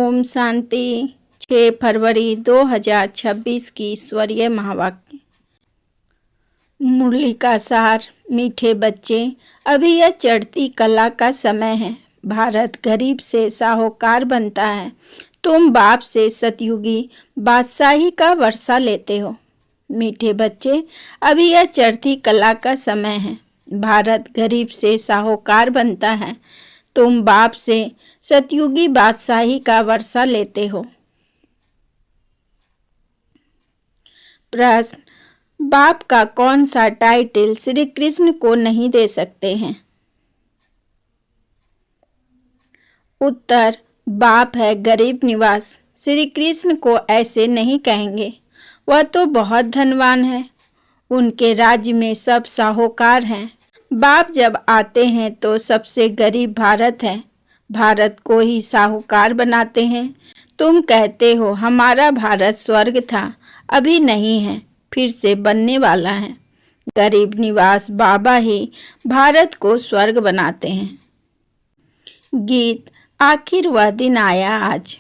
ओम शांति। 6 फरवरी 2026 की ईश्वरीय महावाक्य। मुरली का सार। मीठे बच्चे, अभी यह चढ़ती कला का समय है। भारत गरीब से साहूकार बनता है। तुम बाप से सतयुगी बादशाही का वर्षा लेते हो। मीठे बच्चे, अभी यह चढ़ती कला का समय है। भारत गरीब से साहूकार बनता है। तुम बाप से सतयुगी बादशाही का वर्षा लेते हो। प्रश्न, बाप का कौन सा टाइटल श्री कृष्ण को नहीं दे सकते हैं? उत्तर, बाप है गरीब निवास। श्री कृष्ण को ऐसे नहीं कहेंगे, वह तो बहुत धनवान है। उनके राज्य में सब साहूकार हैं। बाप जब आते हैं तो सबसे गरीब भारत है। भारत को ही साहूकार बनाते हैं। तुम कहते हो हमारा भारत स्वर्ग था, अभी नहीं है, फिर से बनने वाला है। गरीब निवास बाबा ही भारत को स्वर्ग बनाते हैं। गीत। आखिर वह दिन आया आज।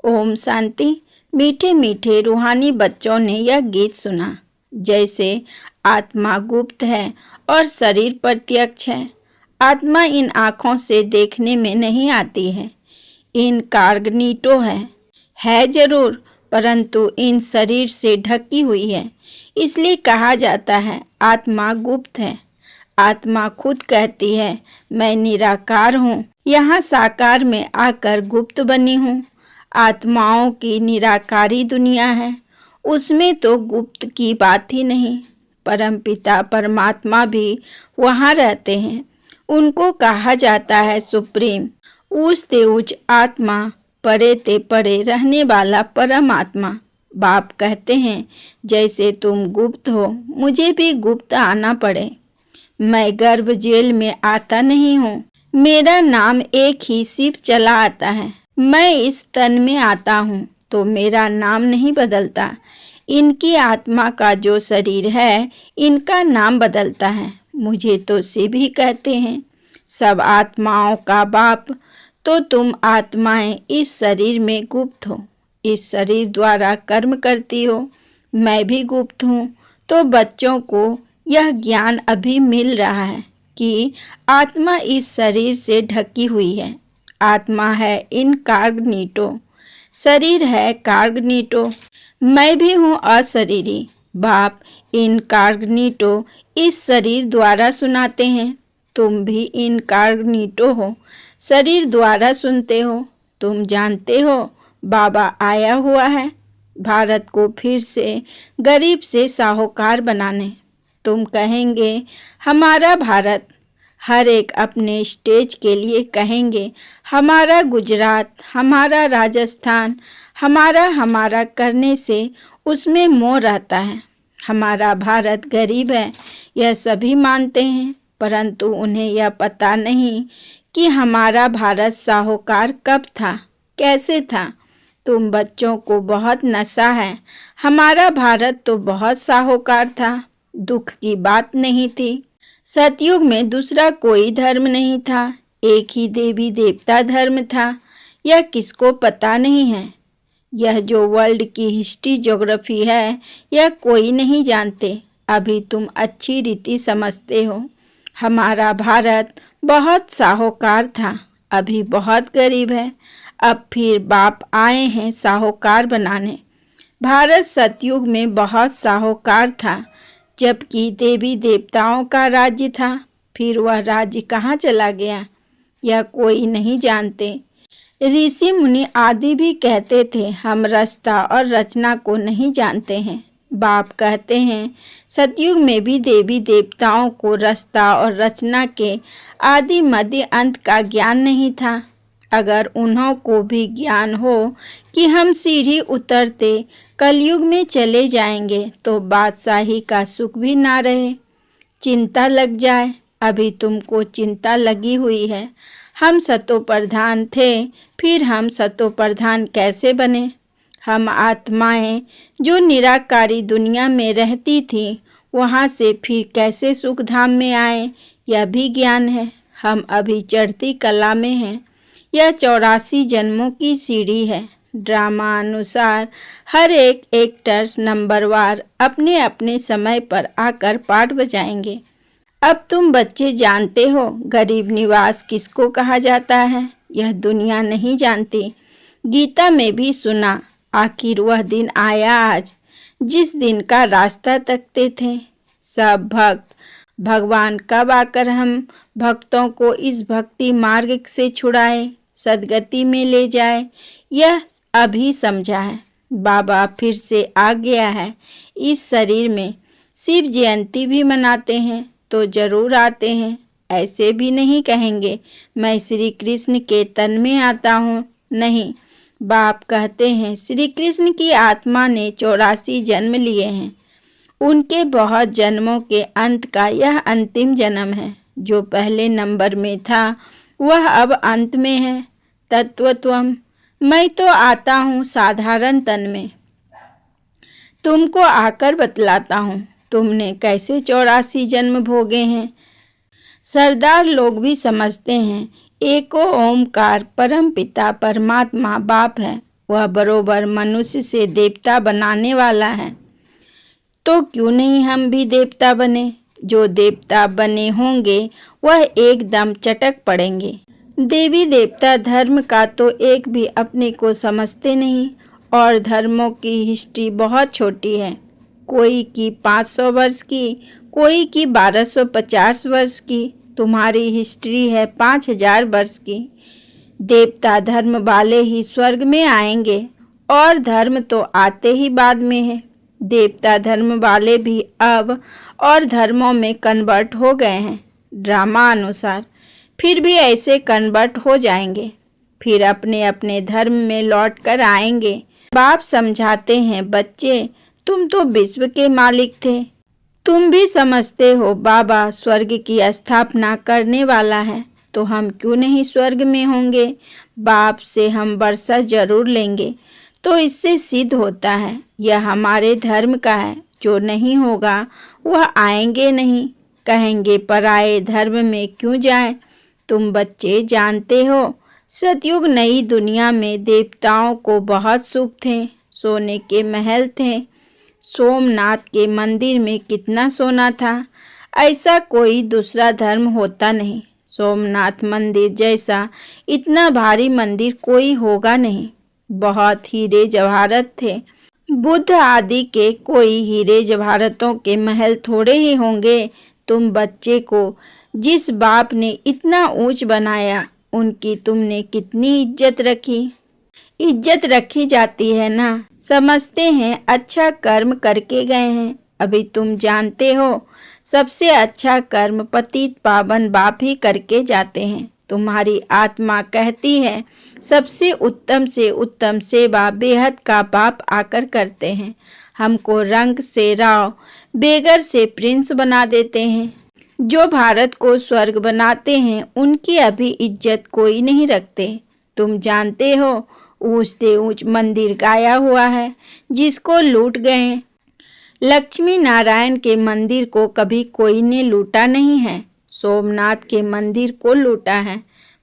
ओम शांति। मीठे मीठे रूहानी बच्चों ने यह गीत सुना। जैसे आत्मा गुप्त है और शरीर प्रत्यक्ष है। आत्मा इन आँखों से देखने में नहीं आती है, इनकॉग्निटो है जरूर, परंतु इन शरीर से ढकी हुई है। इसलिए कहा जाता है आत्मा गुप्त है। आत्मा खुद कहती है मैं निराकार हूँ, यहाँ साकार में आकर गुप्त बनी हूँ। आत्माओं की निराकारी दुनिया है, उसमें तो गुप्त की बात ही नहीं। परमपिता परमात्मा भी वहाँ रहते हैं। उनको कहा जाता है सुप्रीम, ऊंच ते ऊंच आत्मा, परे ते परे रहने वाला परमात्मा। बाप कहते हैं जैसे तुम गुप्त हो, मुझे भी गुप्त आना पड़े। मैं गर्भ जेल में आता नहीं हूँ। मेरा नाम एक ही शिव चला आता है। मैं इस तन में आता हूँ तो मेरा नाम नहीं बदलता। इनकी आत्मा का जो शरीर है, इनका नाम बदलता है। मुझे तो शिव ही कहते हैं। सब आत्माओं का बाप, तो तुम आत्माएं इस शरीर में गुप्त हो, इस शरीर द्वारा कर्म करती हो। मैं भी गुप्त हूँ। तो बच्चों को यह ज्ञान अभी मिल रहा है कि आत्मा इस शरीर से ढकी हुई है। आत्मा है इनकॉग्निटो, शरीर है कॉग्निटो। मैं भी हूँ अशरीरी। बाप इनकॉग्निटो इस शरीर द्वारा सुनाते हैं। तुम भी इनकॉग्निटो हो, शरीर द्वारा सुनते हो। तुम जानते हो बाबा आया हुआ है भारत को फिर से गरीब से साहूकार बनाने। तुम कहेंगे हमारा भारत। हर एक अपने स्टेज के लिए कहेंगे हमारा गुजरात, हमारा राजस्थान। हमारा करने से उसमें मोह रहता है। हमारा भारत गरीब है, यह सभी मानते हैं, परंतु उन्हें यह पता नहीं कि हमारा भारत साहूकार कब था, कैसे था। तुम बच्चों को बहुत नशा है। हमारा भारत तो बहुत साहूकार था, दुख की बात नहीं थी। सतयुग में दूसरा कोई धर्म नहीं था, एक ही देवी देवता धर्म था। यह किसको पता नहीं है। यह जो वर्ल्ड की हिस्ट्री ज्योग्राफी है, यह कोई नहीं जानते। अभी तुम अच्छी रीति समझते हो। हमारा भारत बहुत साहूकार था, अभी बहुत गरीब है। अब फिर बाप आए हैं साहूकार बनाने। भारत सतयुग में बहुत साहूकार था, जबकि देवी देवताओं का राज्य था। फिर वह राज्य कहाँ चला गया, यह कोई नहीं जानते। ऋषि मुनि आदि भी कहते थे हम रास्ता और रचना को नहीं जानते हैं। बाप कहते हैं सतयुग में भी देवी देवताओं को रास्ता और रचना के आदि मध्य अंत का ज्ञान नहीं था। अगर उन्हों को भी ज्ञान हो कि हम सीढ़ी उतरते कलयुग में चले जाएंगे तो बादशाही का सुख भी ना रहे, चिंता लग जाए। अभी तुमको चिंता लगी हुई है। हम सतो प्रधान थे, फिर हम सतो प्रधान कैसे बने? हम आत्माएं जो निराकारी दुनिया में रहती थी, वहाँ से फिर कैसे सुख धाम में आए, यह भी ज्ञान है। हम अभी चढ़ती कला में हैं। यह 84 जन्मों की सीढ़ी है। ड्रामा अनुसार हर एक एक्टर्स नंबरवार अपने अपने समय पर आकर पाठ बजाएंगे। अब तुम बच्चे जानते हो गरीब निवास किसको कहा जाता है। यह दुनिया नहीं जानती। गीता में भी सुना। आखिर वह दिन आया आज जिस दिन का रास्ता तकते थे सब भक्त। भगवान कब आकर हम भक्तों को इस भक्ति मार्ग से छुड़ाए, सद्गति में ले जाए, यह अभी समझा है। बाबा फिर से आ गया है इस शरीर में। शिव जयंती भी मनाते हैं तो जरूर आते हैं। ऐसे भी नहीं कहेंगे मैं श्री कृष्ण के तन में आता हूँ। नहीं, बाप कहते हैं श्री कृष्ण की आत्मा ने 84 जन्म लिए हैं। उनके बहुत जन्मों के अंत का यह अंतिम जन्म है। जो पहले नंबर में था वह अब अंत में है। तत्वत्वम, मैं तो आता हूँ साधारण तन में। तुमको आकर बतलाता हूँ तुमने कैसे 84 जन्म भोगे हैं। सरदार लोग भी समझते हैं एको ओमकार परम पिता परमात्मा बाप है। वह बरोबर मनुष्य से देवता बनाने वाला है। तो क्यों नहीं हम भी देवता बने। जो देवता बने होंगे वह एकदम चटक पड़ेंगे। देवी देवता धर्म का तो एक भी अपने को समझते नहीं। और धर्मों की हिस्ट्री बहुत छोटी है। कोई की 500 वर्ष की, कोई की 1250 वर्ष की। तुम्हारी हिस्ट्री है 5000 वर्ष की। देवता धर्म वाले ही स्वर्ग में आएंगे और धर्म तो आते ही बाद में है। देवता धर्म वाले भी अब और धर्मों में कन्वर्ट हो गए हैं ड्रामा अनुसार। फिर भी ऐसे कन्वर्ट हो जाएंगे, फिर अपने अपने धर्म में लौट कर आएंगे। बाप समझाते हैं बच्चे तुम तो विश्व के मालिक थे। तुम भी समझते हो बाबा स्वर्ग की स्थापना करने वाला है। तो हम क्यों नहीं स्वर्ग में होंगे। बाप से हम वर्षा जरूर लेंगे। तो इससे सिद्ध होता है यह हमारे धर्म का है। जो नहीं होगा वह आएंगे नहीं। कहेंगे पराये धर्म में क्यों जाएं। तुम बच्चे जानते हो सतयुग नई दुनिया में देवताओं को बहुत सुख थे। सोने के महल थे। सोमनाथ के मंदिर में कितना सोना था। ऐसा कोई दूसरा धर्म होता नहीं। सोमनाथ मंदिर जैसा इतना भारी मंदिर कोई होगा नहीं। बहुत हीरे जवाहरत थे। बुद्ध आदि के कोई हीरे जवाहरतों के महल थोड़े ही होंगे। तुम बच्चे को जिस बाप ने इतना ऊंच बनाया उनकी तुमने कितनी इज्जत रखी। इज्जत रखी जाती है ना। समझते हैं अच्छा कर्म करके गए हैं। अभी तुम जानते हो सबसे अच्छा कर्म पतित पावन बाप ही करके जाते हैं। तुम्हारी आत्मा कहती है सबसे उत्तम से उत्तम सेवा बेहद का बाप आकर करते हैं। हमको रंग से राव, बेगर से प्रिंस बना देते हैं। जो भारत को स्वर्ग बनाते हैं उनकी अभी इज्जत कोई नहीं रखते। तुम जानते हो ऊंच से ऊंच मंदिर गाया हुआ है जिसको लूट गए। लक्ष्मी नारायण के मंदिर को कभी कोई ने लूटा नहीं है। सोमनाथ के मंदिर को लूटा है।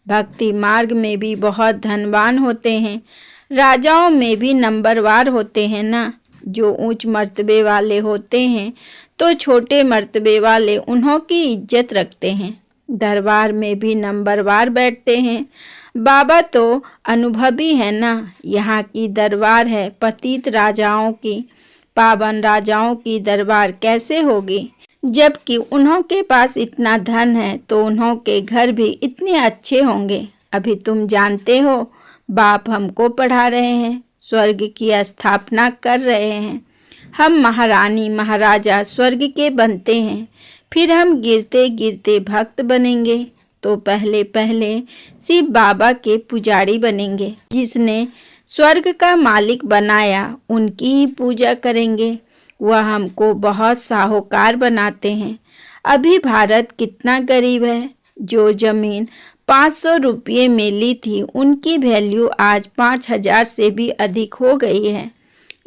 भक्ति मार्ग में भी बहुत धनवान होते हैं। राजाओं में भी नंबरवार होते हैं ना। जो ऊंच मर्तबे वाले होते हैं तो छोटे मर्तबे वाले उन्हों की इज्जत रखते हैं। दरबार में भी नंबरवार बैठते हैं। बाबा तो अनुभवी है ना। यहाँ की दरबार है पतित राजाओं की। पावन राजाओं की दरबार कैसे होगी। जबकि उन्हों के पास इतना धन है तो उन्हों के घर भी इतने अच्छे होंगे। अभी तुम जानते हो बाप हमको पढ़ा रहे हैं। स्वर्ग की स्थापना कर रहे हैं। हम महारानी महाराजा स्वर्ग के बनते हैं। फिर हम गिरते गिरते भक्त बनेंगे। तो पहले पहले शिव बाबा के पुजारी बनेंगे। जिसने स्वर्ग का मालिक बनाया उनकी ही पूजा करेंगे। वह हमको बहुत साहूकार बनाते हैं। अभी भारत कितना गरीब है। जो जमीन 500 रुपये में ली थी उनकी वैल्यू आज 5000 से भी अधिक हो गई है।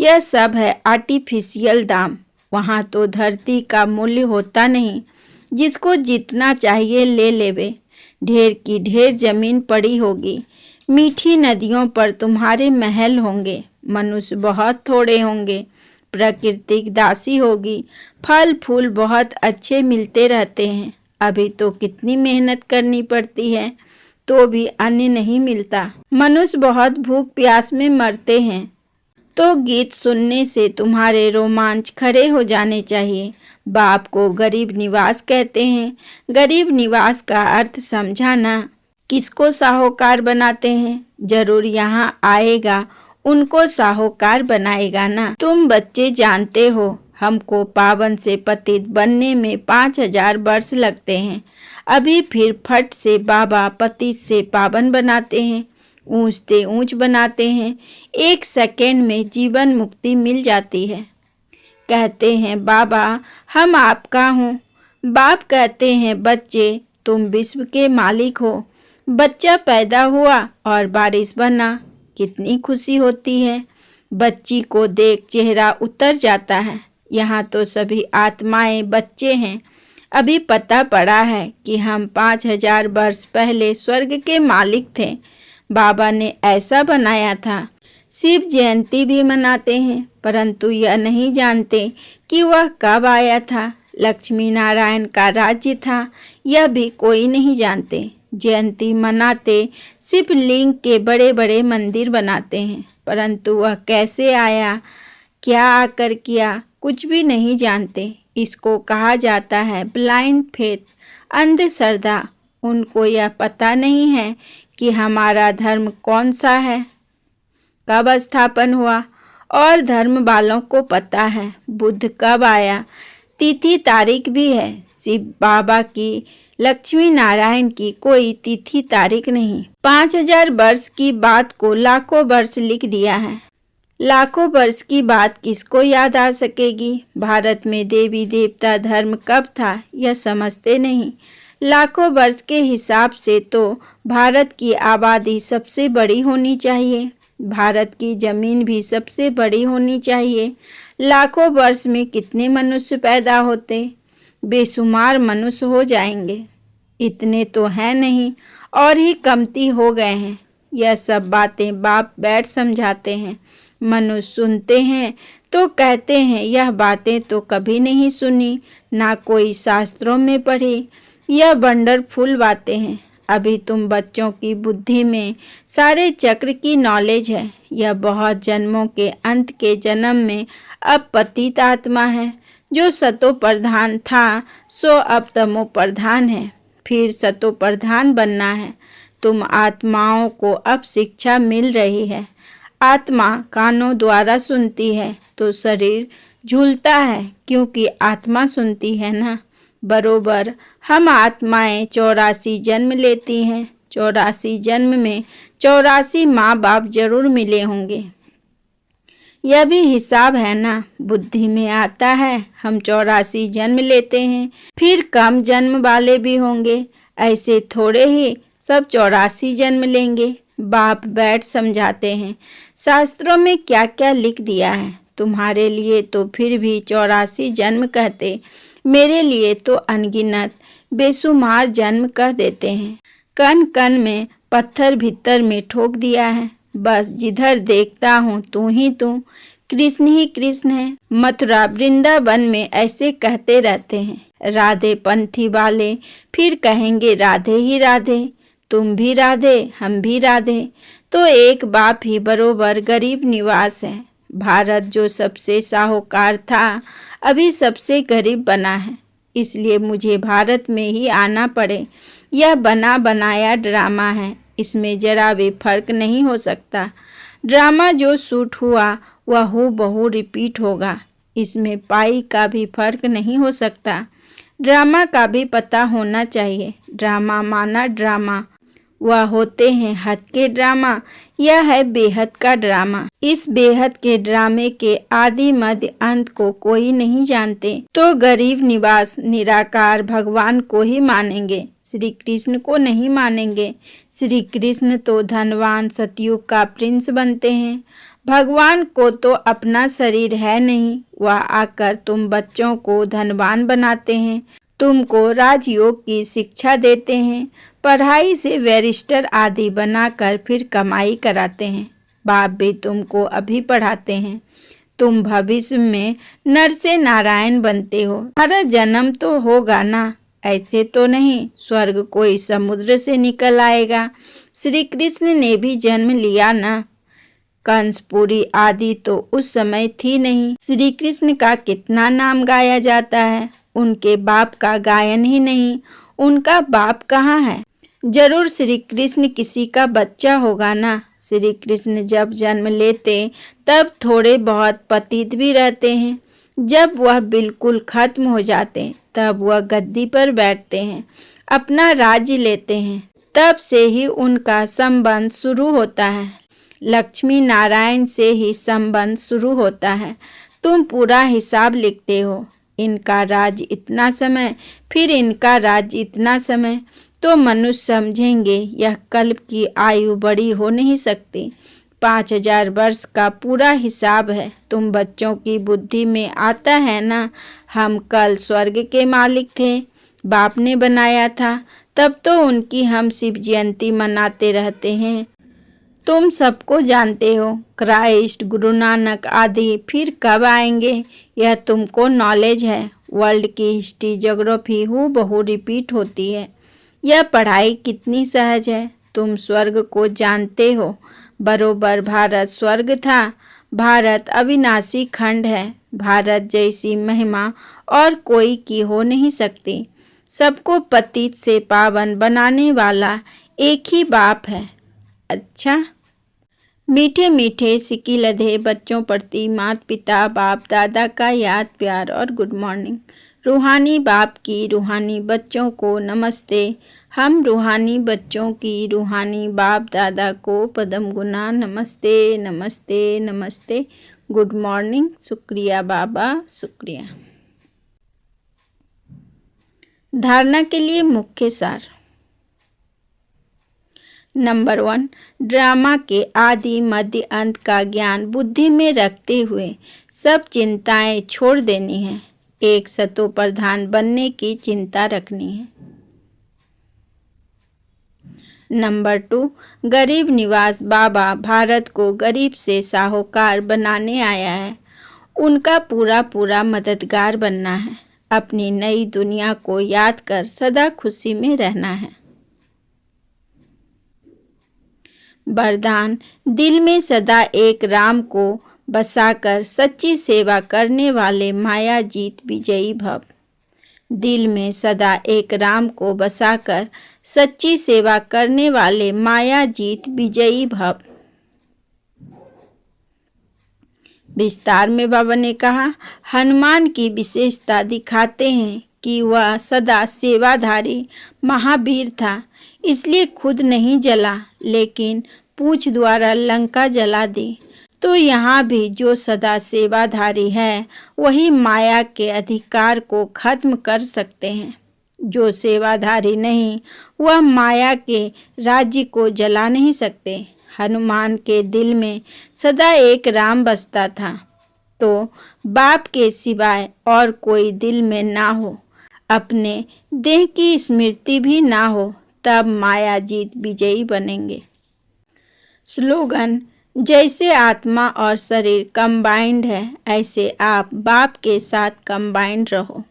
यह सब है आर्टिफिशियल दाम। वहाँ तो धरती का मूल्य होता नहीं। जिसको जितना चाहिए ले लेवे। ढेर की ढेर जमीन पड़ी होगी। मीठी नदियों पर तुम्हारे महल होंगे। मनुष्य बहुत थोड़े होंगे। प्राकृतिक दासी होगी। फल फूल बहुत अच्छे मिलते रहते हैं। अभी तो कितनी मेहनत करनी पड़ती है तो भी अन्न नहीं मिलता। मनुष्य बहुत भूख प्यास में मरते हैं। तो गीत सुनने से तुम्हारे रोमांच खड़े हो जाने चाहिए। बाप को गरीब निवास कहते हैं। गरीब निवास का अर्थ समझा ना। किसको साहूकार बनाते हैं? जरूर यहाँ आएगा उनको साहूकार बनाएगा ना। तुम बच्चे जानते हो हमको पावन से पतित बनने में 5000 वर्ष लगते हैं। अभी फिर फट से बाबा पतित से पावन बनाते हैं, ऊंचते ऊंच बनाते हैं। 1 सेकेंड में जीवन मुक्ति मिल जाती है। कहते हैं बाबा हम आपका हूँ। बाप कहते हैं बच्चे तुम विश्व के मालिक हो। बच्चा पैदा हुआ और बारिश बना, कितनी खुशी होती है। बच्ची को देख चेहरा उतर जाता है। यहाँ तो सभी आत्माएं बच्चे हैं। अभी पता पड़ा है कि हम 5000 वर्ष पहले स्वर्ग के मालिक थे। बाबा ने ऐसा बनाया था। शिव जयंती भी मनाते हैं, परंतु यह नहीं जानते कि वह कब आया था। लक्ष्मी नारायण का राज्य था, यह भी कोई नहीं जानते। जयंती मनाते शिवलिंग के बड़े बड़े मंदिर बनाते हैं, परंतु वह कैसे आया, क्या आकर किया, कुछ भी नहीं जानते। इसको कहा जाता है ब्लाइंड फेथ, अंधश्रद्धा। उनको यह पता नहीं है कि हमारा धर्म कौन सा है, कब स्थापन हुआ, और धर्म वालों को पता है बुद्ध कब आया, तिथि तारीख भी है। शिव बाबा की, लक्ष्मी नारायण की कोई तिथि तारीख नहीं। 5000 वर्ष की बात को लाखों वर्ष लिख दिया है। लाखों वर्ष की बात किसको याद आ सकेगी। भारत में देवी देवता धर्म कब था यह समझते नहीं। लाखों वर्ष के हिसाब से तो भारत की आबादी सबसे बड़ी होनी चाहिए। भारत की जमीन भी सबसे बड़ी होनी चाहिए। लाखों वर्ष में कितने मनुष्य पैदा होते, बेशुमार मनुष्य हो जाएंगे। इतने तो हैं नहीं और ही कमती हो गए हैं। यह सब बातें बाप बैठ समझाते हैं। मनुष्य सुनते हैं तो कहते हैं यह बातें तो कभी नहीं सुनी, ना कोई शास्त्रों में पढ़ी। यह वंडरफुल बातें हैं। अभी तुम बच्चों की बुद्धि में सारे चक्र की नॉलेज है। यह बहुत जन्मों के अंत के जन्म में अब पतित आत्मा है। जो सतो प्रधान था सो अब तमो प्रधान है, फिर सतो प्रधान बनना है। तुम आत्माओं को अब शिक्षा मिल रही है। आत्मा कानों द्वारा सुनती है तो शरीर झूलता है, क्योंकि आत्मा सुनती है ना। बरोबर हम आत्माएं 84 जन्म लेती हैं। 84 जन्म में 84 माँ बाप जरूर मिले होंगे। यह भी हिसाब है ना, बुद्धि में आता है। हम 84 जन्म लेते हैं, फिर कम जन्म वाले भी होंगे। ऐसे थोड़े ही सब 84 जन्म लेंगे। बाप बैठ समझाते हैं शास्त्रों में क्या क्या लिख दिया है। तुम्हारे लिए तो फिर भी 84 जन्म कहते, मेरे लिए तो अनगिनत बेशुमार जन्म कह देते हैं। कण कण में पत्थर भीतर में ठोक दिया है। बस जिधर देखता हूँ तू ही तू, कृष्ण ही कृष्ण है। मथुरा वृंदावन में ऐसे कहते रहते हैं। राधे पंथी वाले फिर कहेंगे राधे ही राधे। तुम भी राधे, हम भी राधे, तो एक बाप ही बरोबर गरीब निवास है। भारत जो सबसे साहूकार था अभी सबसे गरीब बना है। इसलिए मुझे भारत में ही आना पड़े। यह बना बनाया ड्रामा है, इसमें जरा भी फर्क नहीं हो सकता। ड्रामा जो शूट हुआ वह हूबहू रिपीट होगा। इसमें पाई का भी फर्क नहीं हो सकता। ड्रामा का भी पता होना चाहिए। ड्रामा माना ड्रामा, वह होते हैं हद के ड्रामा, यह है बेहद का ड्रामा। इस बेहद के ड्रामे के आदि मध्य अंत को कोई नहीं जानते, तो गरीब निवास निराकार भगवान को ही मानेंगे, श्री कृष्ण को नहीं मानेंगे। श्री कृष्ण तो धनवान सतयुग का प्रिंस बनते हैं। भगवान को तो अपना शरीर है नहीं, वह आकर तुम बच्चों को धनवान बनाते हैं, तुमको राजयोग की शिक्षा देते हैं। पढ़ाई से बैरिस्टर आदि बनाकर फिर कमाई कराते हैं। बाप भी तुमको अभी पढ़ाते हैं। तुम भविष्य में नर से नारायण बनते हो। तुम्हारा जन्म तो होगा ना, ऐसे तो नहीं स्वर्ग कोई समुद्र से निकल आएगा। श्री कृष्ण ने भी जन्म लिया ना। कंसपुरी आदि तो उस समय थी नहीं। श्री कृष्ण का कितना नाम गाया जाता है, उनके बाप का गायन ही नहीं। उनका बाप कहाँ है? जरूर श्री कृष्ण किसी का बच्चा होगा ना। श्री कृष्ण जब जन्म लेते तब थोड़े बहुत पतित भी रहते हैं। जब वह बिल्कुल खत्म हो जाते तब वह गद्दी पर बैठते हैं, अपना राज्य लेते हैं। तब से ही उनका संबंध शुरू होता है। लक्ष्मी नारायण से ही संबंध शुरू होता है। तुम पूरा हिसाब लिखते हो, इनका राज्य इतना समय, फिर इनका राज्य इतना समय, तो मनुष्य समझेंगे यह कल्प की आयु बड़ी हो नहीं सकती। 5000 वर्ष का पूरा हिसाब है। तुम बच्चों की बुद्धि में आता है ना, हम कल स्वर्ग के मालिक थे, बाप ने बनाया था, तब तो उनकी हम शिव जयंती मनाते रहते हैं। तुम सबको जानते हो, क्राइस्ट, गुरु नानक आदि फिर कब आएंगे, यह तुमको नॉलेज है। वर्ल्ड की हिस्ट्री, ज्योग्राफी हूबहू रिपीट होती है। यह पढ़ाई कितनी सहज है। तुम स्वर्ग को जानते हो, बरोबर भारत स्वर्ग था। भारत अविनाशी खंड है। भारत जैसी महिमा और कोई की हो नहीं सकती। सबको पतित से पावन बनाने वाला एक ही बाप है। अच्छा, मीठे मीठे सिक्की लधे बच्चों प्रति माता पिता बाप दादा का याद प्यार और गुड मॉर्निंग। रूहानी बाप की रूहानी बच्चों को नमस्ते। हम रूहानी बच्चों की रूहानी बाप दादा को पदम गुना नमस्ते नमस्ते नमस्ते। Good morning. शुक्रिया बाबा, शुक्रिया। धारणा के लिए मुख्य सार। नंबर 1, ड्रामा के आदि मध्य अंत का ज्ञान बुद्धि में रखते हुए सब चिंताएं छोड़ देनी है। एक सतो प्रधान बनने की चिंता रखनी है। नंबर 2, गरीब निवास बाबा भारत को गरीब से साहूकार बनाने आया है। उनका पूरा पूरा मददगार बनना है। अपनी नई दुनिया को याद कर सदा खुशी में रहना है। वरदान, दिल में सदा एक राम को बसाकर सच्ची सेवा करने वाले माया जीत विजयी भव। दिल में सदा एक राम को बसाकर सच्ची सेवा करने वाले माया जीत विजयी भव। विस्तार में बाबा ने कहा, हनुमान की विशेषता दिखाते हैं कि वह सदा सेवाधारी महावीर था, इसलिए खुद नहीं जला, लेकिन पूंछ द्वारा लंका जला दी। तो यहाँ भी जो सदा सेवाधारी है वही माया के अधिकार को खत्म कर सकते हैं। जो सेवाधारी नहीं वह माया के राज्य को जला नहीं सकते। हनुमान के दिल में सदा एक राम बसता था, तो बाप के सिवाय और कोई दिल में ना हो, अपने देह की स्मृति भी ना हो, तब माया जीत विजयी बनेंगे। स्लोगन, जैसे आत्मा और शरीर कंबाइंड है, ऐसे आप बाप के साथ कंबाइंड रहो।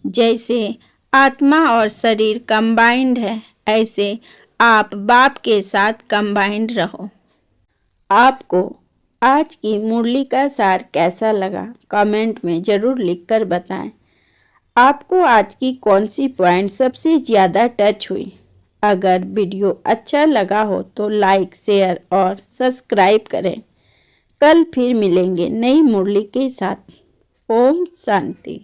जैसे आत्मा और शरीर कंबाइंड है, ऐसे आप बाप के साथ कंबाइंड रहो। आपको आज की मुरली का सार कैसा लगा, कमेंट में ज़रूर लिखकर बताएं। आपको आज की कौन सी पॉइंट सबसे ज़्यादा टच हुई? अगर वीडियो अच्छा लगा हो तो लाइक, शेयर और सब्सक्राइब करें। कल फिर मिलेंगे नई मुरली के साथ। ओम शांति।